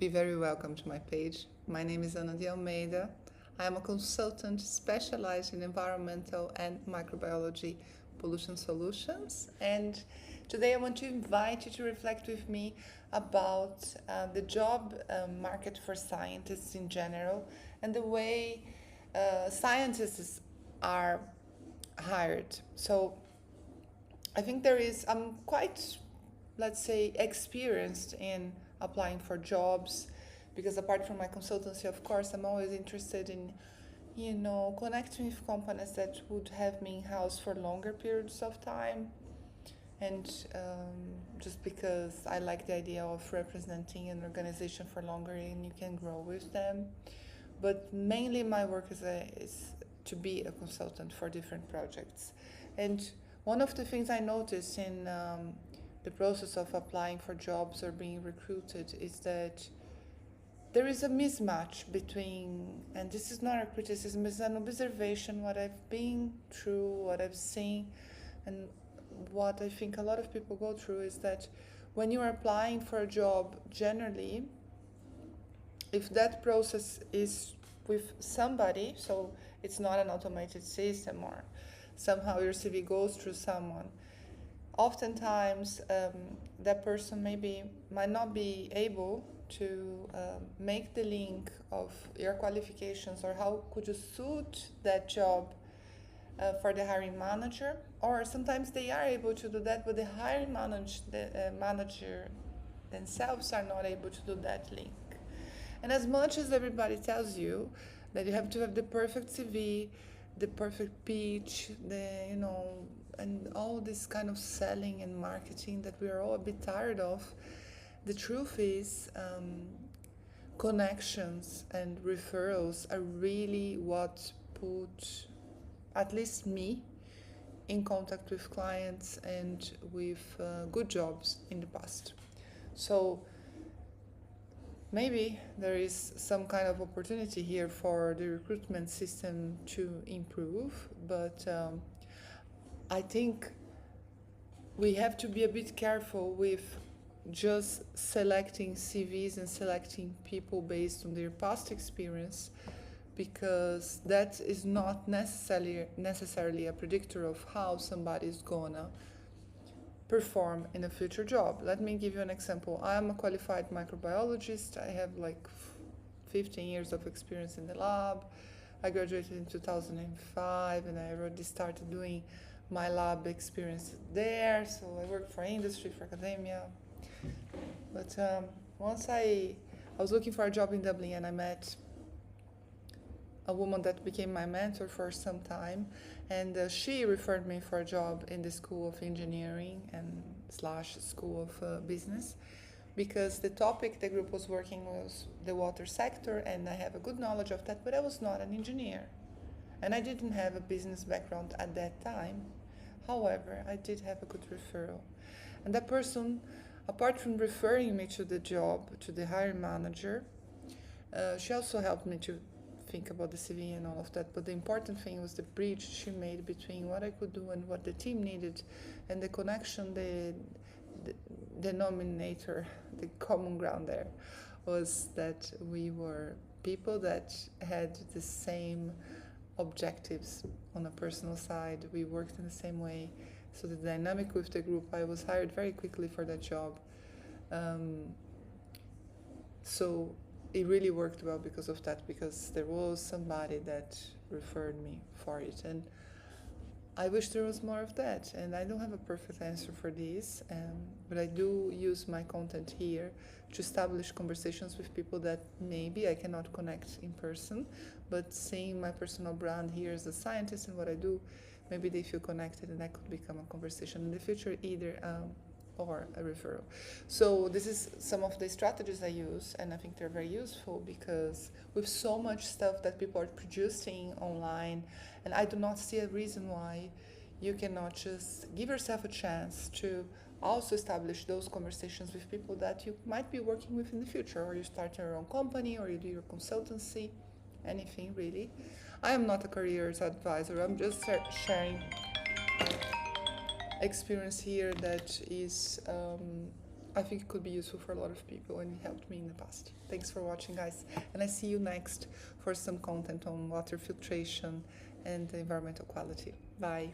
Be very welcome to my page. My name is Ana de Almeida. I am a consultant specialized in environmental and microbiology pollution solutions. And today I want to invite you to reflect with me about the job market for scientists in general and the way scientists are hired. So I think I'm quite, let's say, experienced in applying for jobs because apart from my consultancy, of course, I'm always interested in, connecting with companies that would have me in-house for longer periods of time. And just because I like the idea of representing an organization for longer and you can grow with them. But mainly my work is to be a consultant for different projects. And one of the things I noticed in the process of applying for jobs or being recruited is that there is a mismatch between, and this is not a criticism, it's an observation, what I've been through, what I've seen, and what I think a lot of people go through is that when you're applying for a job, generally, if that process is with somebody, so it's not an automated system or somehow your CV goes through someone, oftentimes that person might not be able to make the link of your qualifications or how could you suit that job for the hiring manager, or sometimes they are able to do that but the hiring manager themselves are not able to do that link. And as much as everybody tells you that you have to have the perfect CV, the perfect pitch, and all this kind of selling and marketing that we are all a bit tired of, the truth is connections and referrals are really what put at least me in contact with clients and with good jobs in the past. So maybe there is some kind of opportunity here for the recruitment system to improve, but I think we have to be a bit careful with just selecting CVs and selecting people based on their past experience, because that is not necessarily a predictor of how somebody is gonna perform in a future job. Let me give you an example. I am a qualified microbiologist. I have like 15 years of experience in the lab. I graduated in 2005 and I already started doing my lab experience there. So I worked for industry, for academia. But once I was looking for a job in Dublin and I met a woman that became my mentor for some time, and she referred me for a job in the School of Engineering and / School of Business, because the topic the group was working was the water sector, and I have a good knowledge of that, but I was not an engineer, and I didn't have a business background at that time. However, I did have a good referral, and that person, apart from referring me to the job, to the hiring manager, she also helped me to think about the CV and all of that, but the important thing was the bridge she made between what I could do and what the team needed, and the connection, the denominator, the common ground there was that we were people that had the same objectives on a personal side. We worked in the same way, so the dynamic with the group, I was hired very quickly for that job. So it really worked well because of that, because there was somebody that referred me for it, and I wish there was more of that. And I don't have a perfect answer for this, but I do use my content here to establish conversations with people that maybe I cannot connect in person, but seeing my personal brand here as a scientist and what I do, maybe they feel connected and that could become a conversation in the future, either or a referral. So this is some of the strategies I use, and I think they're very useful because with so much stuff that people are producing online, and I do not see a reason why you cannot just give yourself a chance to also establish those conversations with people that you might be working with in the future, or you start your own company, or you do your consultancy, anything really. I am not a careers advisor, I'm just sharing experience here that is I think it could be useful for a lot of people, and it helped me in the past. Thanks for watching, guys, and I see you next for some content on water filtration and environmental quality. Bye.